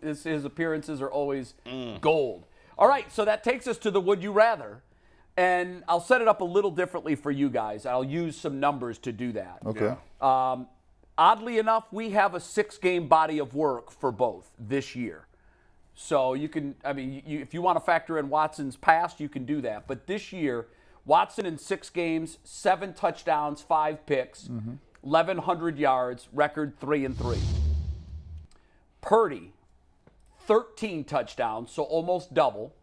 his appearances are always gold. All right, so that takes us to the Would You Rather. And I'll set it up a little differently for you guys. I'll use some numbers to do that. Okay. Oddly enough, we have a 6-game body of work for both this year. So you can, if you want to factor in Watson's past, you can do that. But this year, Watson in 6 games, 7 touchdowns, 5 picks, 1,100 yards, record 3-3. Purdy, 13 touchdowns, so almost double.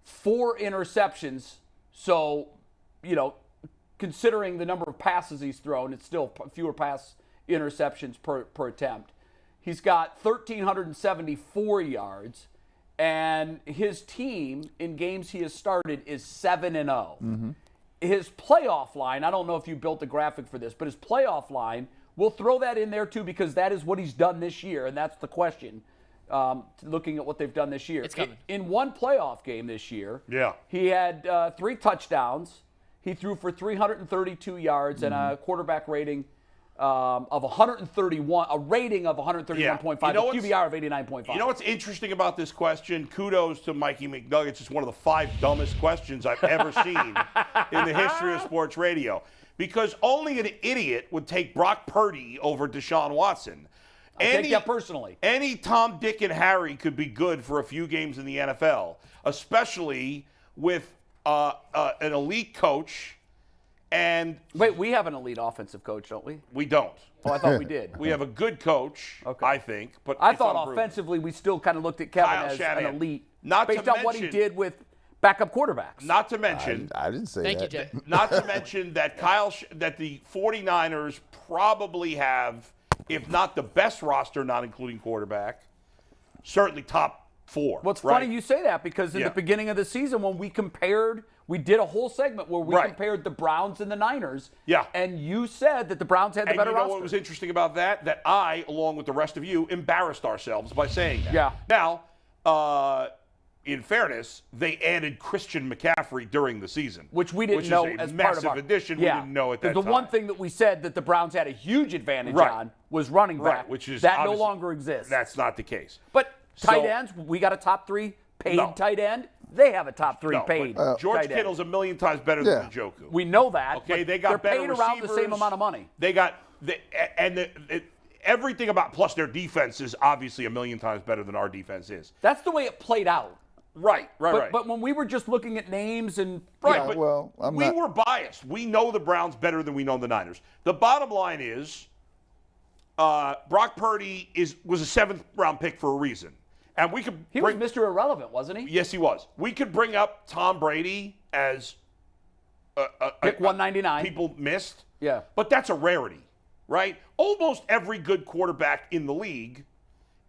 4 interceptions, so, considering the number of passes he's thrown, it's still fewer pass interceptions per attempt. He's got 1,374 yards, and his team in games he has started is 7-0. His playoff line, I don't know if you built a graphic for this, but his playoff line, we'll throw that in there too because that is what he's done this year, and that's the question. Looking at what they've done this year. It's coming. In one playoff game this year, Yeah. he had 3 touchdowns. He threw for 332 yards and a quarterback rating of 131, a rating of 131.5, a QBR of 89.5. You know what's interesting about this question? Kudos to Mikey McNuggets. It's one of the 5 dumbest questions I've ever seen in the history of sports radio. Because only an idiot would take Brock Purdy over Deshaun Watson. I take that personally. Any Tom, Dick, and Harry could be good for a few games in the NFL, especially with an elite coach. And wait, we have an elite offensive coach, don't we? We don't. Oh, I thought we did. We have a good coach, I think. But I thought offensively we still kind of looked at Kevin Kyle as Shanahan. an elite, Not based to on what he mention- did with backup quarterbacks. Not to mention, I didn't say Thank that. you, Jay. not to mention that that the 49ers probably have, if not the best roster, not including quarterback, certainly top 4. Well, it's right? funny you say that because in the beginning of the season when we did a whole segment where we compared the Browns and the Niners. Yeah. And you said that the Browns had the better you know roster. what was interesting about that? That I, along with the rest of you, embarrassed ourselves by saying that. Yeah. Now, in fairness, they added Christian McCaffrey during the season. Which we didn't know is a as part of massive our addition. Yeah. We didn't know at that time. The one thing that we said that the Browns had a huge advantage Right. on was running back. Right, which is that no obviously- longer exists. That's not the case. But tight So- ends, we got a top 3 paid No. tight end. They have a top 3 No, paid. but George tight end. Kittle's a million times better than Njoku. We know that. Okay, but they got they're better paid around the same receivers. amount of money. They got everything about, plus their defense is obviously a million times better than our defense is. That's the way it played out. Right. But when we were just looking at names and Right, Yeah, but well, I'm we not- were biased. We know the Browns better than we know the Niners. The bottom line is, Brock Purdy was a 7th-round pick for a reason, and we could. he was Mr. Irrelevant, wasn't he? Yes, he was. We could bring up Tom Brady as Pick 199. People missed. Yeah. But that's a rarity, right? Almost every good quarterback in the league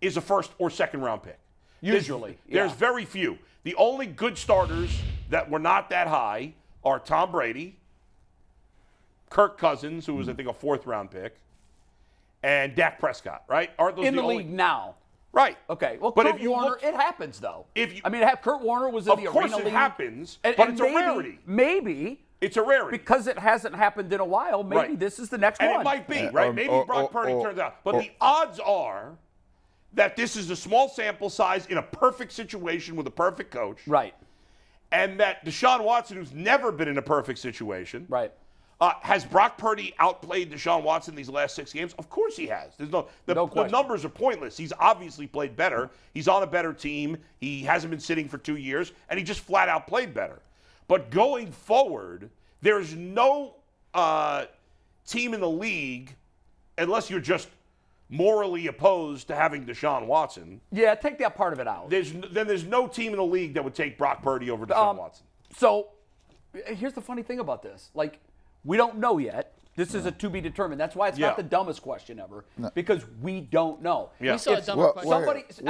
is a 1st or 2nd-round pick. Usually. There's yeah. very few. The only good starters that were not that high are Tom Brady, Kirk Cousins, who was, I think, a 4th-round pick, and Dak Prescott, right? Aren't those in the only league now. Right. Okay. Well, but Kurt if you Warner, look, it happens though. If you, Kurt Warner was in the of course Arena it League. happens, and but it's maybe, a rarity. Maybe It's a rarity. because it hasn't happened in a while. Maybe Right. this is the next And one. it might be, right? Maybe Brock Purdy turns out. But the odds are that this is a small sample size in a perfect situation with a perfect coach. Right. And that Deshaun Watson, who's never been in a perfect situation, Right. has Brock Purdy outplayed Deshaun Watson these last 6 games? Of course he has. There's no No the question. numbers are pointless. He's obviously played better. He's on a better team. He hasn't been sitting for 2 years, and he just flat out played better. But going forward, there's no team in the league, unless you're just morally opposed to having Deshaun Watson. Yeah, take that part of it out. There's no team in the league that would take Brock Purdy over Deshaun Watson. So here's the funny thing about this. Like, we don't know yet. This is a to be determined. That's why it's not the dumbest question ever, because we don't know. Yeah. We saw a dumber question.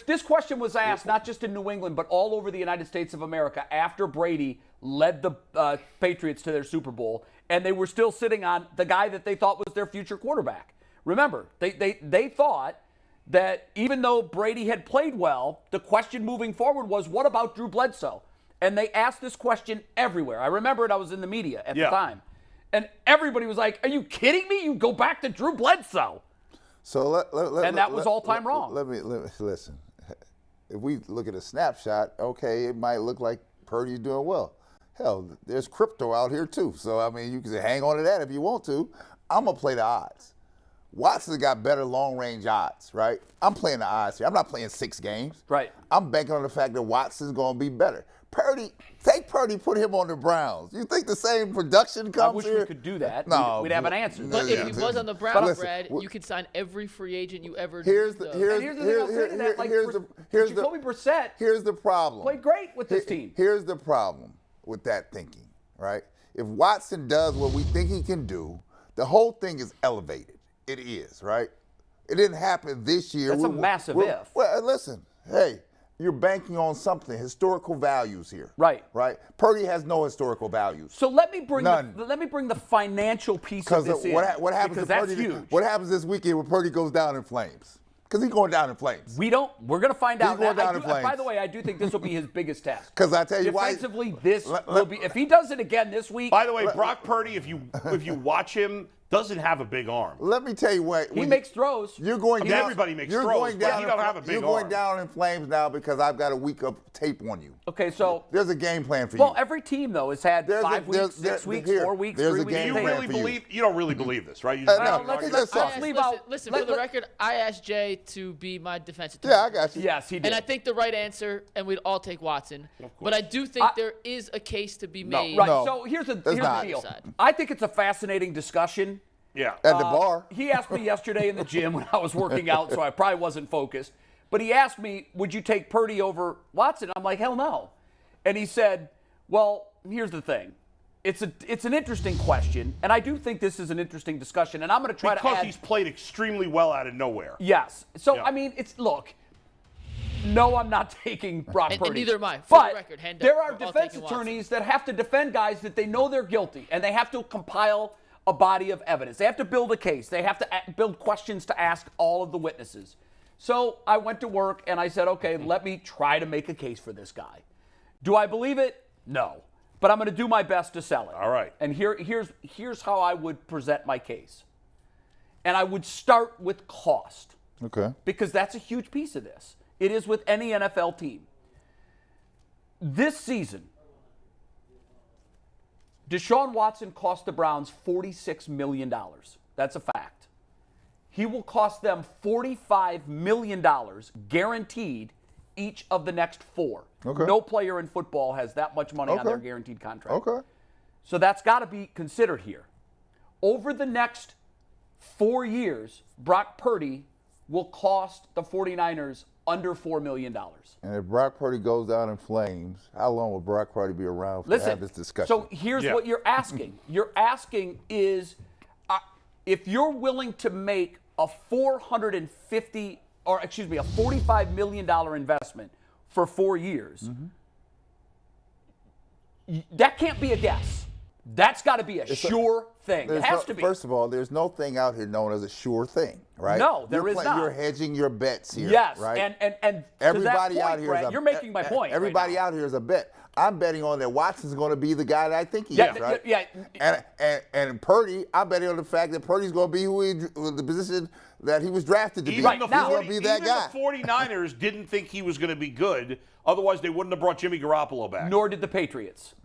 This question was asked not just in New England, but all over the United States of America after Brady led the Patriots to their Super Bowl, and they were still sitting on the guy that they thought was their future quarterback. Remember, they thought that even though Brady had played well, the question moving forward was, what about Drew Bledsoe? And they asked this question everywhere. I remember it. I was in the media at the time. And everybody was like, are you kidding me? You go back to Drew Bledsoe. So that was all-time wrong. Let me listen. If we look at a snapshot, okay, it might look like Purdy's doing well. Hell, there's crypto out here too. So I mean, you can hang on to that if you want to. I'm gonna play the odds. Watson got better long-range odds, right? I'm playing the odds here. I'm not playing 6 games. Right. I'm banking on the fact that Watson's going to be better. Take Purdy, put him on the Browns. You think the same production comes here? I wish we could do that. No. We'd have an answer. But if he was on the Browns, Brad, you could sign every free agent you ever Here's dreamed the of. And here's the thing I'll say to that. Like, Jacoby Brissett Here's the problem. played great with this team. Here's the problem with that thinking, right? If Watson does what we think he can do, the whole thing is elevated. It is, right? It didn't happen this year. That's a massive if. Well, listen, hey, you're banking on something, historical values here. Right. Right? Purdy has no historical values. So let me bring None. the financial piece of Because this in. what happens because to that's Purdy? huge. What happens this weekend when Purdy goes down in flames? Because he's going down in flames. We're going to find out. going down in By flames. the way, I do think this will be his biggest test. Because I tell you why. Defensively, this will be. If he does it again this week. By the way, Brock Purdy, if you watch him, doesn't have a big arm. Let me tell you what. He makes throws. You're going down. Everybody makes you're throws, going but down he don't have a big You're going arm. down in flames now because I've got a week of tape on you. Okay, so. There's a game plan for you. Well, every team, though, has had There's 5 weeks, 6 weeks, 4 weeks, there's 3 a weeks. game Do you plan really for you. believe? You don't really believe this, right? You No, just let's let's talk. leave out. Listen, for the record, I asked Jay to be my defensive team. Yeah, I got you. Yes, he did. And I think the right answer, and we'd all take Watson. But I do think there is a case to be made. Right. No, So here's the not. deal. Side. I think it's a fascinating discussion. Yeah. At the bar. He asked me yesterday in the gym when I was working out, so I probably wasn't focused. But he asked me, would you take Purdy over Watson? I'm like, hell no. And he said, well, here's the thing. It's an interesting question, and I do think this is an interesting discussion, and I'm going to try to Because add. he's played extremely well out of nowhere. Yes. So, Yeah. I mean, look, no, I'm not taking Brock And Purdy. neither am I. For the But record, hand up, there are we're all defense taking Watson. attorneys that have to defend guys that they know they're guilty, and they have to compile a body of evidence. They have to build a case. They have to build questions to ask all of the witnesses. So I went to work, and I said, okay, let me try to make a case for this guy. Do I believe it? No. But I'm going to do my best to sell it. All right. And here's how I would present my case. And I would start with cost. Okay. Because that's a huge piece of this. It is with any NFL team. This season, Deshaun Watson cost the Browns $46 million. That's a fact. He will cost them $45 million guaranteed each of the next 4. Okay. No player in football has that much money on Okay. their guaranteed contract. Okay. So that's got to be considered here. Over the next 4 years, Brock Purdy will cost the 49ers under $4 million. And if Brock Purdy goes down in flames, how long will Brock Purdy be around to have this discussion? So here's what you're asking. You're asking is if you're willing to make a $45 million investment for 4 years, that can't be a guess. That's got to be a sure thing. It has to be. First of all, there's no thing out here known as a sure thing, right? No, there is not. You're hedging your bets here, Yes, right? and Everybody to that out point, here Brad, is a, you're making my point. Everybody right now. out here is a bet. I'm betting on that Watson's going to be the guy that I think he Yeah, is, right? yeah. And Purdy, I'm betting on the fact that Purdy's going to be the position that he was drafted to be. Even He's the going to be that guy. the 49ers didn't think he was going to be good. Otherwise, they wouldn't have brought Jimmy Garoppolo back. Nor did the Patriots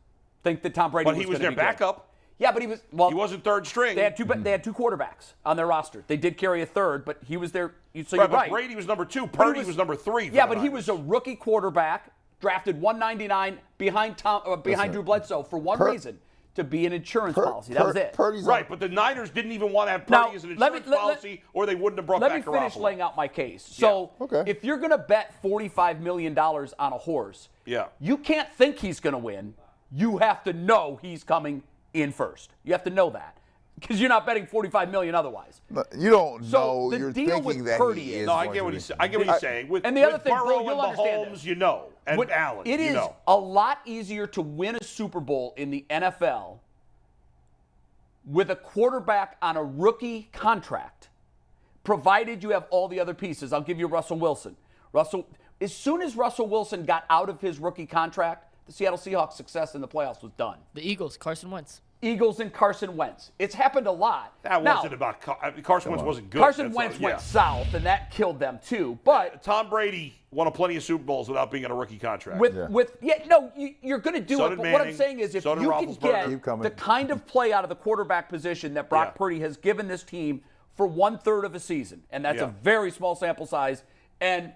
think that Tom Brady but was he was gonna their be good. backup. Yeah, but he was well. He wasn't third string. They had two quarterbacks on their roster. They did carry a third, but he was there. So right, you're but right. Brady was number 2. But he Purdy was number 3. Yeah, but he was a rookie quarterback, drafted 199 behind Drew Bledsoe for one reason: to be an insurance policy. That was it. Purdy's right, but the Niners didn't even want to have Now, Purdy as an let me- insurance let- policy, or they wouldn't have brought Let back me finish Garoppolo. laying out my case. So, Okay. if you're going to bet $45 million on a horse, you can't think he's going to win. You have to know he's coming in first. You have to know that because you're not betting $45 million otherwise. You don't So know. the You're deal thinking with that Purdy he is- is. No, I going get to what be. he's saying. I get what he's saying. With, And the other with thing, Burrow Bill, you'll and understand Mahomes, this. you know, and What- Allen, It you is know. a lot easier to win a Super Bowl in the NFL with a quarterback on a rookie contract, provided you have all the other pieces. I'll give you Russell Wilson. As soon as Russell Wilson got out of his rookie contract, the Seattle Seahawks' success in the playoffs was done. The Eagles, Carson Wentz. Eagles and Carson Wentz. It's happened a lot. That wasn't about Carson Wentz wasn't good. Carson Wentz went south, and that killed them too. But Tom Brady won plenty of Super Bowls without being in a rookie contract. You're going to do So it. did But Manning, what I'm saying is, if so did you can Roethlisberger. get the kind of play out of the quarterback position that Brock Purdy has given this team for 1/3 of a season, and that's a very small sample size, and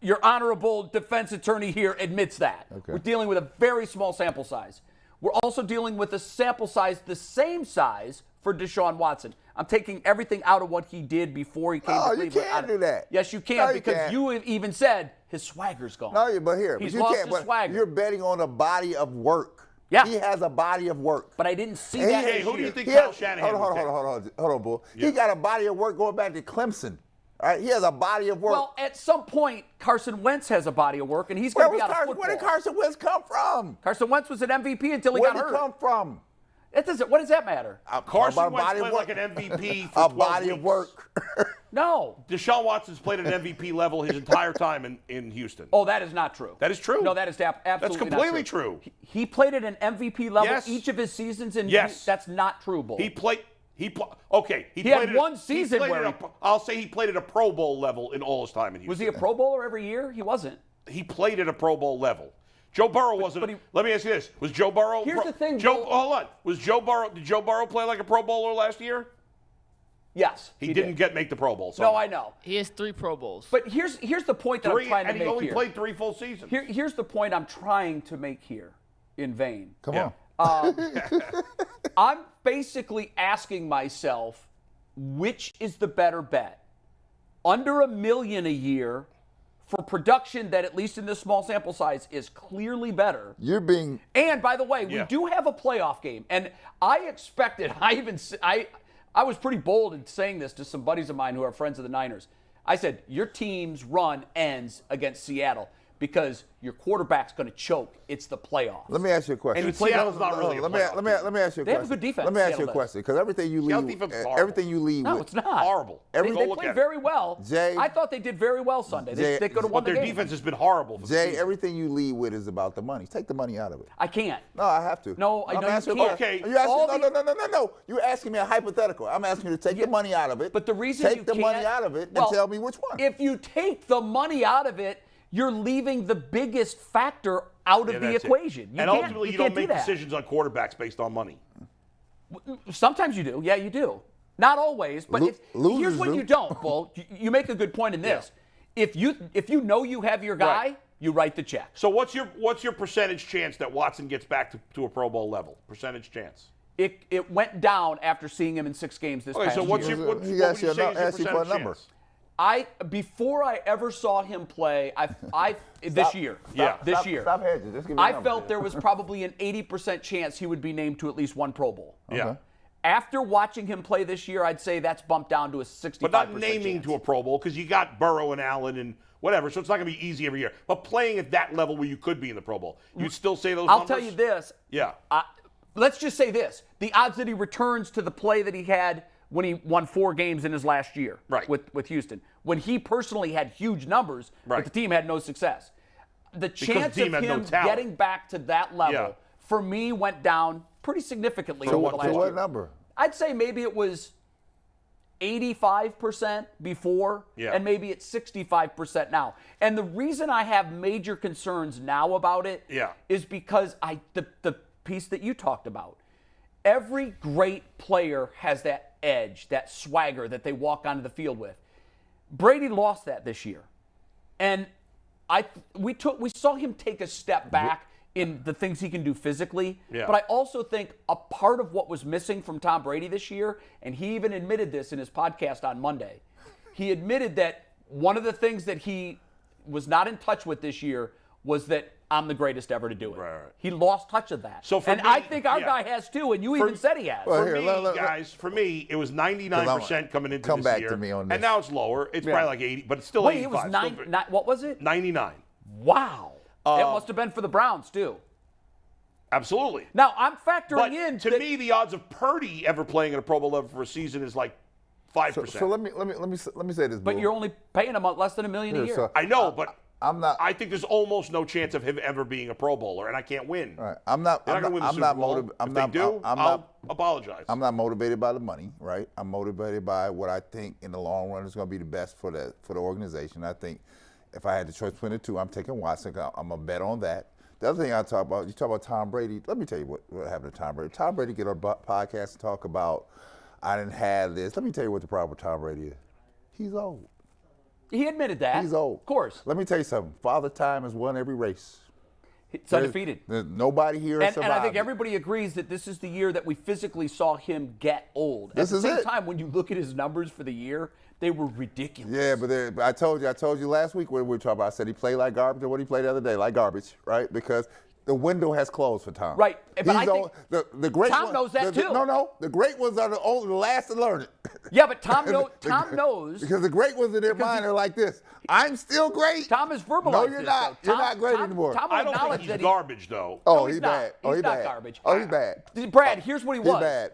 your honorable defense attorney here admits that. Okay. We're dealing with a very small sample size. We're also dealing with a sample size the same size for Deshaun Watson. I'm taking everything out of what he did before he came to Cleveland. You can't do that. Yes, you can, No, you because can't. you have even said his swagger's gone. No, but He's you lost can't. his But swagger. you're betting on a body of work. Yeah. He has a body of work. But I didn't see And that. Hey, this who do you year. think He Kyle has- Shanahan would take? Hold on, Bull. He got a body of work going back to Clemson. All right, he has a body of work. Well, at some point, Carson Wentz has a body of work, and he's going to be out of football. Where did Carson Wentz come from? Carson Wentz was an MVP until he Where got did hurt. he come from? What does that matter? Carson About a Wentz body of played work. like an MVP for A 12 body of weeks. work. No. Deshaun Watson's played at an MVP level his entire time in Houston. Oh, that is not true. That is true. No, that is absolutely That's completely not true. true. He played at an MVP level Yes. each of his seasons, and Yes. that's not true, Bull. He played. He had played one season where I'll say he played at a Pro Bowl level in all his time in Houston. Was he a Pro Bowler every year? He wasn't. He played at a Pro Bowl level. Joe Burrow wasn't. Let me ask you this: was Joe Burrow? Here's the thing, Joe. Bill. Hold on. Was Joe Burrow? Did Joe Burrow play like a Pro Bowler last year? Yes, He didn't make the Pro Bowl. No, somehow. I know. He has 3 Pro Bowls. But here's the point that I'm trying to and make he only here. played 3 full seasons. Here's the point I'm trying to make here, in vain. Come Yeah. on. I'm basically asking myself, which is the better bet? Under $1 million a year for production that, at least in this small sample size, is clearly better. You're being. And by the way, we Yeah. do have a playoff game, and I expected. I was pretty bold in saying this to some buddies of mine who are friends of the Niners. I said, your team's run ends against Seattle because your quarterback's going to choke. It's the playoffs. Let me ask you a question. And Seattle's not really a Let me playoff ask you a question. They have a good defense, Let me ask you Seattle a does. question, because everything you Seattle lead, defense is everything you lead No, with, it's not. Horrible. They Go look played at very well. Jay- I thought they did very well Sunday. Jay- They could have But won the their game. defense has been horrible. For the Jay, season. everything you lead with is about the money. Take the money out of it. I can't. No, I have to. No, I know you asking can't. Okay. You All asking, the- no. You're asking me a hypothetical. I'm asking you to take the money out of it. But the reason take you the can't, money out of it well, and tell me which one. If you take the money out of it, you're leaving the biggest factor out of Yeah, the that's it. equation. And ultimately, you don't can't do make that. decisions on quarterbacks based on money. Sometimes you do. Yeah, you do. Not always, but here's losers when do. you don't, Bull. You make a good point in this. If you know you have your guy, Right. you write the check. So what's your percentage chance that Watson gets back to a Pro Bowl level? Percentage chance. It went down after seeing him in 6 games this Okay, past so what's year. your what He would asked you you say a- is your asked you for a percentage number. chance? Before I ever saw him play, this year. Stop hedging. Just give me a I number. felt there was probably an 80% chance he would be named to at least one Pro Bowl. Yeah. After watching him play this year, I'd say that's bumped down to a 65%. But not naming chance. to a Pro Bowl because you got Burrow and Allen and whatever, so it's not going to be easy every year. But playing at that level where you could be in the Pro Bowl, you'd still say those I'll numbers? tell you this. Yeah. Let's just say this. The odds that he returns to the play that he had when he won 4 games in his last year Right. with Houston, when he personally had huge numbers, Right. but the team had no success. The chance the team of had no him talent. getting back to that level, Yeah. for me, went down pretty significantly So over what, the so last what year. number? I'd say maybe it was 85% before, Yeah. and maybe it's 65% now. And the reason I have major concerns now about it Yeah. is because the piece that you talked about. Every great player has that edge, that swagger that they walk onto the field with. Brady lost that this year. And we saw him take a step back in the things he can do physically. Yeah. But I also think a part of what was missing from Tom Brady this year, and he even admitted this in his podcast on Monday, he admitted that one of the things that he was not in touch with this year was that I'm the greatest ever to do it. Right. He lost touch of that. So for and me, I think our yeah. guy has too, and you even said he has. Well, For here, me, guys, for me, it was 99% coming into come this back year. to me on this. And now it's lower. It's probably like 80, but it's still Wait, 85. it was nine, what was it? 99. Wow. It must have been for the Browns too. Absolutely. Now I'm factoring But in to that- me, the odds of Purdy ever playing at a Pro Bowl level for a season is like 5%. So let me say this. but Bull. you're only paying him less than $1 million a Here, year. so- I know, but I think there's almost no chance of him ever being a Pro Bowler, and I can't win. Right. They're not going to win the Super Bowl. If they do, I'll apologize. I'm not motivated by the money, right? I'm motivated by what I think in the long run is going to be the best for the organization. I think if I had the choice between the two, I'm taking Watson. I'm going to bet on that. The other thing I talk about, you talk about Tom Brady. Let me tell you what happened to Tom Brady. Tom Brady get on a podcast and talk about, I didn't have this. Let me tell you what the problem with Tom Brady is. He's old. He admitted that. He's old. Of course. Let me tell you something. Father Time has won every race. It's undefeated. There's nobody here has survived. And I think everybody agrees that this is the year that we physically saw him get old. At the same time, when you look at his numbers for the year, they were ridiculous. Yeah, but I told you last week when we were talking about, I said he played like garbage, or what he played the other day, like garbage, right? Because the window has closed for Tom. Right. But I think the great Tom knows that too. No. The great ones are the last to learn it. Yeah, but Tom knows. Because the great ones in their mind are like this. I'm still great. Tom has verbalized No, you're not. You're not great anymore. Tom I don't think acknowledged he's that garbage, though. Oh, he's bad. Not. He's not bad. garbage. Oh, he's bad. Brad, here's what he was. Bad.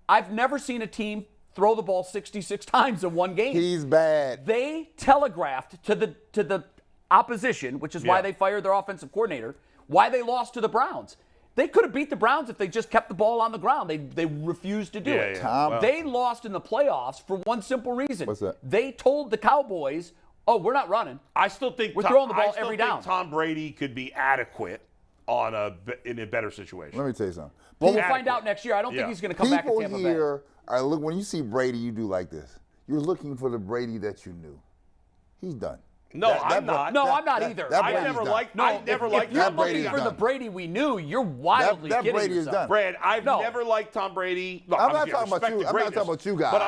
I've never seen a team throw the ball 66 times in one game. He's bad. They telegraphed to the opposition, which is why they fired their offensive coordinator, why they lost to the Browns. They could have beat the Browns if they just kept the ball on the ground. They refused to do it. Tom, they lost in the playoffs for one simple reason. What's that? They told the Cowboys, "Oh, we're not running. I still think we're throwing the ball every down." Tom Brady could be adequate in a better situation. Let me tell you something. Well, we'll find out next year. I don't think he's going to come back to Tampa Bay. People here are when you see Brady, you do like this. You're looking for the Brady that you knew. He's done. No, I'm not. No, I'm not either. I never liked. If you're looking for the Brady we knew, you're wildly kidding Brady yourself. is done. Brad, I've never liked Tom Brady. Look, I'm not talking about you. I'm not talking about you guys. But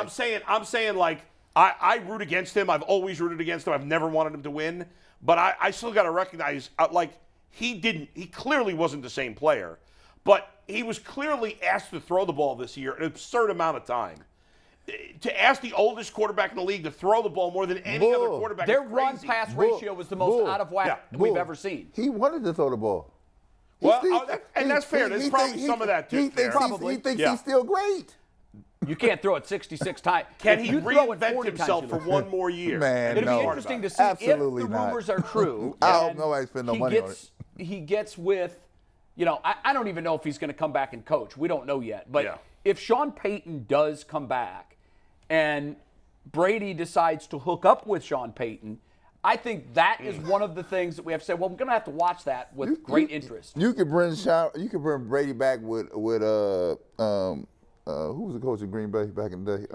I'm saying like I root against him. I've always rooted against him. I've never wanted him to win. But I still got to recognize like he clearly wasn't the same player. But he was clearly asked to throw the ball this year an absurd amount of time. To ask the oldest quarterback in the league to throw the ball more than any other quarterback Their is crazy. run-pass ratio was the most out of whack we've ever seen. He wanted to throw the ball. Well, that's fair. There's probably some of that, too. He thinks he's still great. You can't throw it 66 times. Can he reinvent himself for one more year? Man, It'd be interesting to see if the rumors are true. I hope nobody spend no money on it. He gets with, I don't even know if he's going to come back and coach. We don't know yet. But if Sean Payton does come back and Brady decides to hook up with Sean Payton, I think that is one of the things that we have to say, well, we're going to have to watch that with great interest. You could bring Brady back with who was the coach in Green Bay back in the day?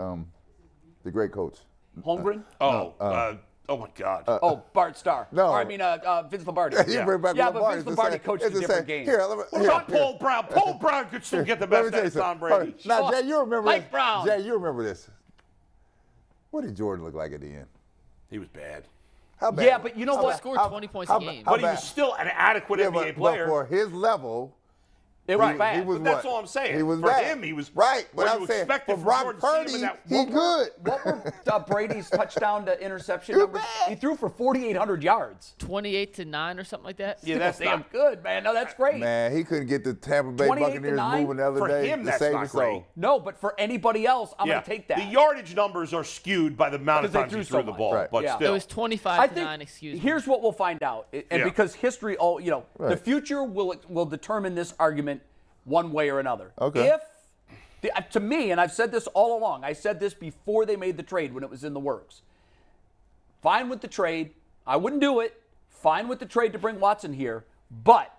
The great coach. Holmgren? Oh my God. Bart Starr. No. Or, I mean, Vince Lombardi. You bring back but Lombardi. Vince Lombardi coached a different game. What about Paul Brown? Paul Brown could still get the best out of Tom Brady. Now, Jay, you remember Mike this. Brown. Jay, you remember this. What did Jordan look like at the end? He was bad. How bad? Yeah, but you know what? He scored 20 points a game. But he was still an adequate NBA player. But for his level, it was bad. He was but that's all I'm saying. He was for bad. him, he was right. But I'm saying for Brock Purdy, he good. What were Brady's touchdown to interception numbers? He threw for 4,800 yards. 28-9 or something like that. Yeah, that's damn good, man. No, that's great. Man, he couldn't get the Tampa Bay Buccaneers moving the other for day him, to save his soul. No, but for anybody else, I'm going to take that. The yardage numbers are skewed by the amount of times he threw the ball. Right. But still. It was 25-9, excuse me. Here's what we'll find out. And because history, the future will determine this argument one way or another. Okay. To me, and I've said this all along, I said this before they made the trade when it was in the works. Fine with the trade. I wouldn't do it. Fine with the trade to bring Watson here. But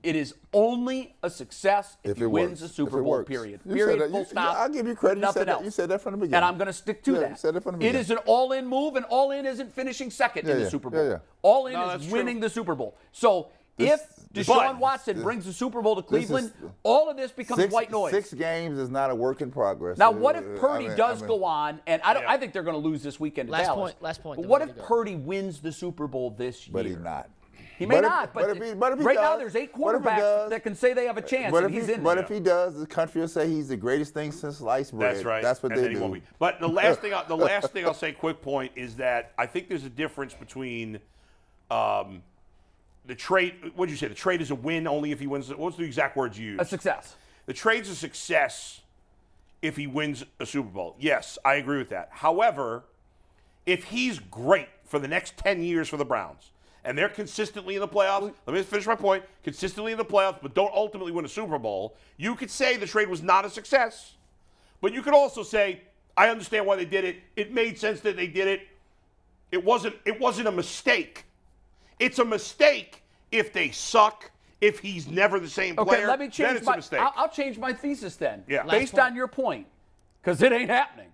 it is only a success if he wins a Super Bowl, period. Period, full stop. I'll give you credit. Nothing else. You said that from the beginning. And I'm going to stick to that. You said that from the It beginning. is an all-in move, and all-in isn't finishing second in the Super Bowl. Yeah. All-in is winning the Super Bowl. So if Deshaun Watson brings the Super Bowl to Cleveland, all of this becomes white noise. 6 games is not a work in progress. Now, what if Purdy does go on, and I think they're going to lose this weekend to Dallas. Last point. But what if Purdy wins the Super Bowl this year? But he's not. He may not, but if he right does, now there's 8 quarterbacks that can say they have a chance, and he's in there. But if he does, the country will say he's the greatest thing since sliced bread. That's right. That's what they do. But the last thing I'll say, quick point, is that I think there's a difference between the trade. What did you say? The trade is a win only if he wins. What's the exact words you used? A success. The trade's a success if he wins a Super Bowl. Yes, I agree with that. However, if he's great for the next 10 years for the Browns, and they're consistently in the playoffs, let me finish my point, consistently in the playoffs, but don't ultimately win a Super Bowl, you could say the trade was not a success. But you could also say, I understand why they did it. It made sense that they did it. It wasn't a mistake. It's a mistake if they suck, if he's never the same player. Okay, let me change then it's a mistake. I'll change my thesis then. Yeah. Based on your point, because it ain't happening.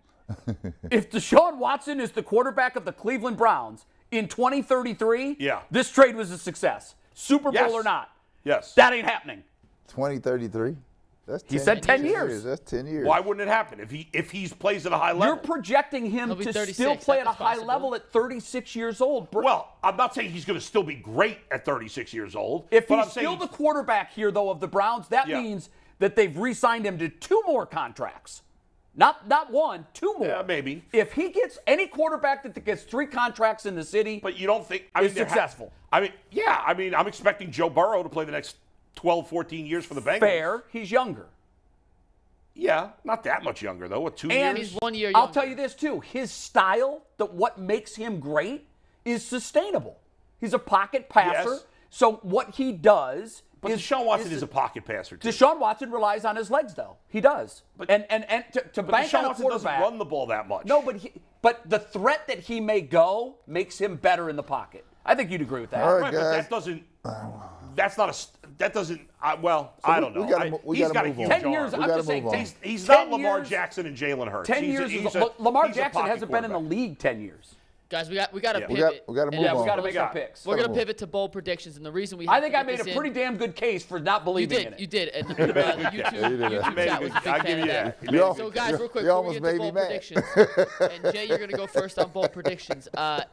If Deshaun Watson is the quarterback of the Cleveland Browns in 2033, this trade was a success. Super Bowl or not. Yes. That ain't happening. 2033? That's 10 He said 10 years. That's 10 years. Why wouldn't it happen if he plays at a high level? You're projecting him He'll be to 36. still play at a That's high possible. level at 36 years old. Well, I'm not saying he's going to still be great at 36 years old. If but he's I'm saying still the quarterback here, though, of the Browns, that means that they've re-signed him to 2 more contracts. Not 1, 2 more. Yeah, maybe. If he gets any quarterback that gets 3 contracts in the city, but you don't think is successful. I'm expecting Joe Burrow to play the next 12, 14 years for the Bengals. Fair. He's younger. Yeah, not that much younger, though. What, 2 And years? He's 1 year I'll younger. tell you this, too. His style, what makes him great, is sustainable. He's a pocket passer. Yes. So what he does But Deshaun Watson is a pocket passer, too. Deshaun Watson relies on his legs, though. He does. But to But bank Deshaun on a Watson quarterback. doesn't run the ball that much. No, but the threat that he may go makes him better in the pocket. I think you'd agree with that. All Right, right, but guys. that doesn't. That's not a. That doesn't. I don't know. we He's gotta got a move huge on. 10 years, arm. I'm gotta just saying, move on. He's 10 not Lamar years- Jackson and Jalen Hurts. 10 He's years. he's a- Lamar he's a Jackson pocket hasn't been in the quarterback. league 10 years. Guys, we got to Yeah. pivot. We gotta move And on. We got to make got? our picks. We're going to pivot to bold predictions, and the reason we I think I have to made get a this pretty in- damn good case for not believing in it. You did. And the YouTube did. chat was a big I'll fan give you of that. that. You So, guys, real quick, you before we almost get to made me bold mad. predictions, and Jay, you're going to go first on bold predictions.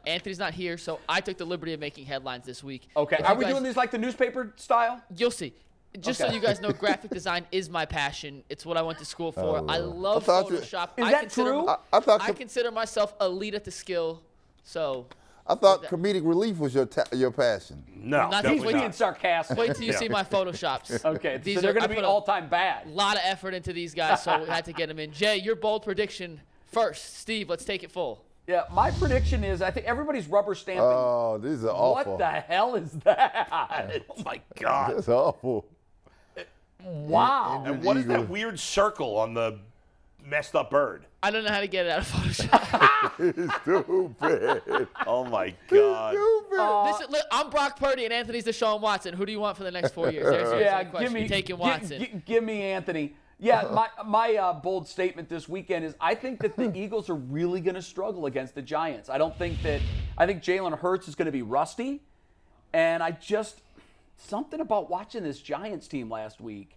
Anthony's not here, so I took the liberty of making headlines this week. Okay. If Are you we guys- doing these like the newspaper style? You'll see. Just Okay. so you guys know, graphic design is my passion. It's what I went to school for. I love I thought you- Photoshop. Is I that consider- true? I consider myself elite at the skill. So I thought comedic relief was your passion. No, Not definitely He's wait being not. sarcastic. wait till you see my Photoshops. Okay. These So they're are- going I to be put a all-time bad. lot of effort into these guys, so we had to get them in. Jay, your bold prediction first. Steve, let's take it full. Yeah. My prediction is I think everybody's rubber stamping. Oh, these are awful. What the hell is that? Oh my God! That's awful. Wow. And what is that weird circle on the messed up bird? I don't know how to get it out of Photoshop. Stupid. Oh my God! Look, I'm Brock Purdy and Anthony's Deshaun Watson. Who do you want for the next 4 years? There's your Yeah, question. give me Taking Watson. Give me Anthony. Yeah, my bold statement this weekend is I think that the Eagles are really going to struggle against the Giants. I think Jalen Hurts is going to be rusty, and something about watching this Giants team last week.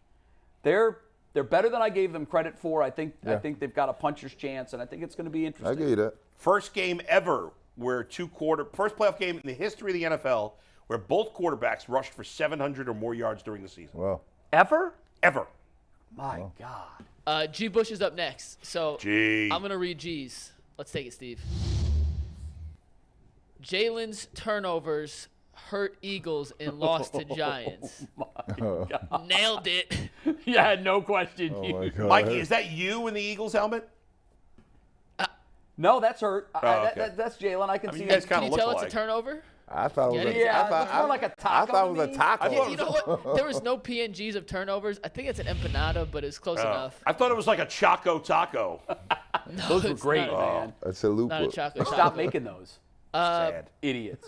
They're better than I gave them credit for. I think they've got a puncher's chance, and I think it's going to be interesting. I give you that. First game ever where first playoff game in the history of the NFL where both quarterbacks rushed for 700 or more yards during the season. Well, Ever? Ever. My God. G. Bush is up next. So G. I'm going to read G's. Let's take it, Steve. Jalen's turnovers hurt Eagles and lost to Giants. Nailed it. Yeah, no question. oh my God. Mikey, is that you in the Eagles helmet? No, that's Hurt. Okay. That's Jalen. I can see you guys it. kinda Can you look tell it's alike. a turnover? I thought it was Yeah, I thought, it looks more like a taco I thought it to was a me. taco. Yeah, you know what? There was no PNGs of turnovers. I think it's an empanada, but it's close enough. I thought it was like a Choco Taco. No, Those were it's great, not. man. It's a loop. Not a chocolate. Stop making those. Sad. Idiots.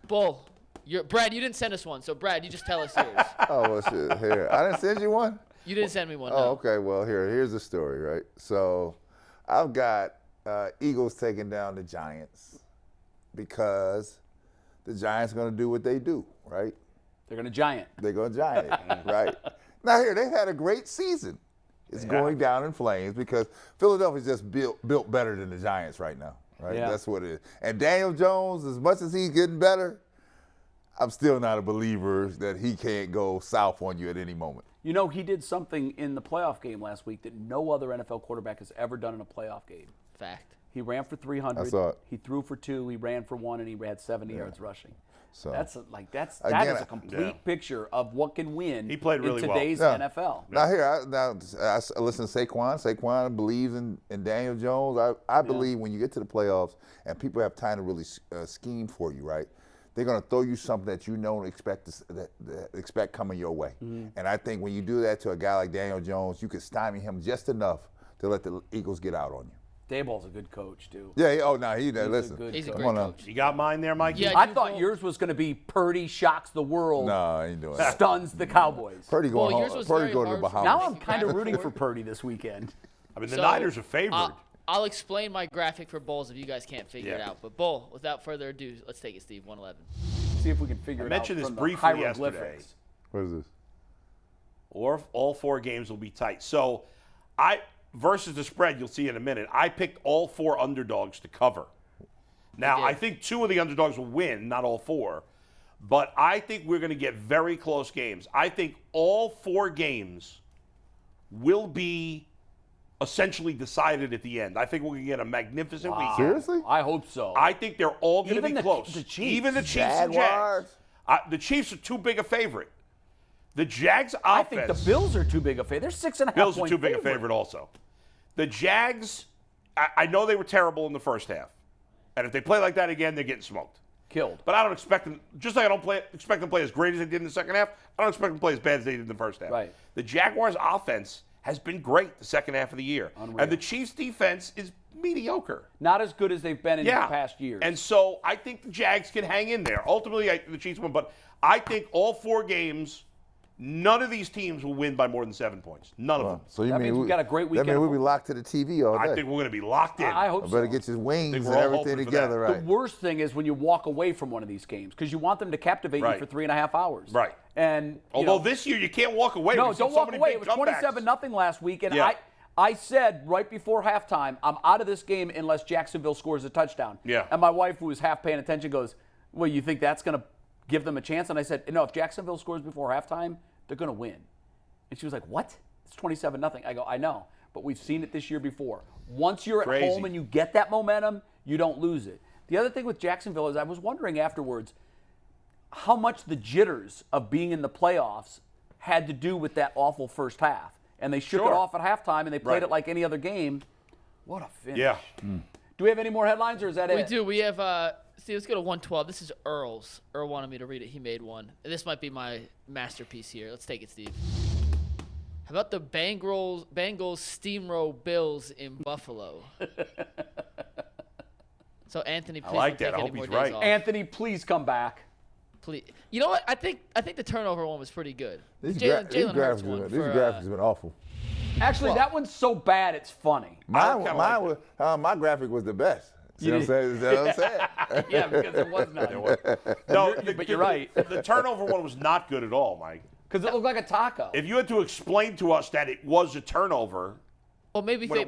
Bull. Brad, you didn't send us one, so Brad, you just tell us yours. Oh, well, shit. Here. I didn't send you one? You didn't send me one. Oh, No. okay. Well, here's the story, right? So I've got Eagles taking down the Giants because the Giants are going to do what they do, right? They're going to giant. They're going to giant it, right? Now, here, they've had a great season. It's going down in flames because Philadelphia's just built better than the Giants right now, right? Yeah. That's what it is. And Daniel Jones, as much as he's getting better, I'm still not a believer that he can't go south on you at any moment. You know, he did something in the playoff game last week that no other NFL quarterback has ever done in a playoff game. Fact. He ran for 300. I saw it. He threw for 2. He ran for 1, and he had 70 yards rushing. So That's that Again, is a complete picture of what can win He played really in well. today's Yeah. NFL. Now here, I listen to Saquon. Saquon believes in Daniel Jones. I believe when you get to the playoffs and people have time to really scheme for you, right? They're going to throw you something that you don't expect coming your way. And I think when you do that to a guy like Daniel Jones, you can stymie him just enough to let the Eagles get out on you. Dayball's a good coach, too. Yeah. Listen. He's a Come great on now. coach. You got mine there, Mikey? Yeah. I thought yours was going to be Purdy shocks the world, No, I ain't doing that. stuns the Cowboys. Purdy going yours home. was Purdy very go to the hard for Bahamas. Now I'm kind of rooting for Purdy this weekend. I mean, the So, Niners are favored. I'll explain my graphic for Bulls if you guys can't figure it Yeah. out. But Bull, without further ado, let's take it, Steve. 111. See if we can figure it out mentioned this from the briefly hieroglyphics. yesterday. What is this? Or all 4 games will be tight. So, versus the spread, you'll see in a minute. I picked all 4 underdogs to cover. Now, You did. I think 2 of the underdogs will win, not all 4. But I think we're going to get very close games. I think all 4 games will be essentially decided at the end. I think we're going to get a magnificent weekend. Seriously? I hope so. I think they're all going to Even be the- close. the Chiefs. Even the Chiefs and Jaguars. Jags. The Chiefs are too big a favorite. The Jags offense. I think the Bills are too big a favorite. They're 6.5 Bills are point too big a favorite also. The Jags, I know they were terrible in the first half. And if they play like that again, they're getting smoked. Killed. But I don't expect them, just like I don't expect them to play as great as they did in the second half, I don't expect them to play as bad as they did in the first half. Right. The Jaguars' offense has been great the second half of the year. Unreal. And the Chiefs' defense is mediocre. Not as good as they've been in the past years. And so I think the Jags can hang in there. Ultimately, the Chiefs win, but I think all 4 games, none of these teams will win by more than 7 points. None of them. So you That mean means we got a great That weekend means of we'll be locked to the TV all day. I think we're going to be locked in. I hope I so. better get your wings think and we're all everything hoping for together, that. right? The worst thing is when you walk away from one of these games because you want them to captivate Right. you for 3.5 hours. Right. And Although this year you can't walk away. no, We've seen don't so walk many away. big It was comebacks. 27-0 last week, and Yeah. I said right before halftime, I'm out of this game unless Jacksonville scores a touchdown. Yeah. And my wife, who was half paying attention, goes, "Well, you think that's going to give them a chance?" And I said, "No, if Jacksonville scores before halftime, they're going to win." And she was like, "What? It's 27-0." I go, "I know, but we've seen it this year before. Once you're Crazy. at home and you get that momentum, you don't lose it." The other thing with Jacksonville is I was wondering afterwards how much the jitters of being in the playoffs had to do with that awful first half. And they shook it Sure. off at halftime, and they played Right. it like any other game. What a finish. Yeah. Do we have any more headlines, or is that We it? do. We have, see, let's go to 112. This is Earl's. Earl wanted me to read it. He made one. This might be my masterpiece here. Let's take it, Steve. How about the Bengals steamroll Bills in Buffalo? So, Anthony, please like don't that. I take any hope more he's days right. off. Anthony, please come back. Please. You know what? I think the turnover one was pretty good. These Jalen Hurts one these for, graphics have been awful. Actually, that one's so bad it's funny. My graphic was the best. See what I'm saying? Is that what I'm saying? Yeah, because it was not. No, But you're right. The turnover one was not good at all, Mike. Because it looked like a taco. If you had to explain to us that it was a turnover, Well, maybe When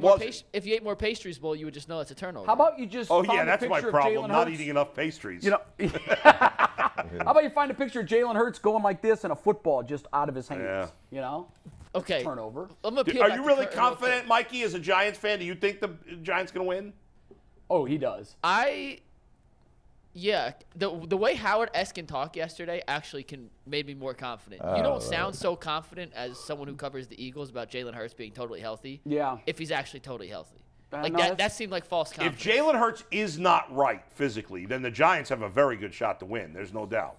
if you ate more pastries, Bull, you would just know it's a turnover. How about you just oh find yeah, a that's my picture of problem. Jalen Not Hurts? eating enough pastries. You know, how about you find a picture of Jalen Hurts going like this and a football just out of his hands? Yeah. You know? okay. Turnover. I'm gonna peel Are back you the really curtain real confident, quick. Mikey, as a Giants fan? Do you think the Giants going to win? Oh, he does. Yeah, the way Howard S. can talk yesterday actually made me more confident. You don't sound so confident as someone who covers the Eagles about Jalen Hurts being totally healthy. Yeah. If he's actually totally healthy. Like no, that that's- seemed like false confidence. If Jalen Hurts is not right physically, then the Giants have a very good shot to win. There's no doubt.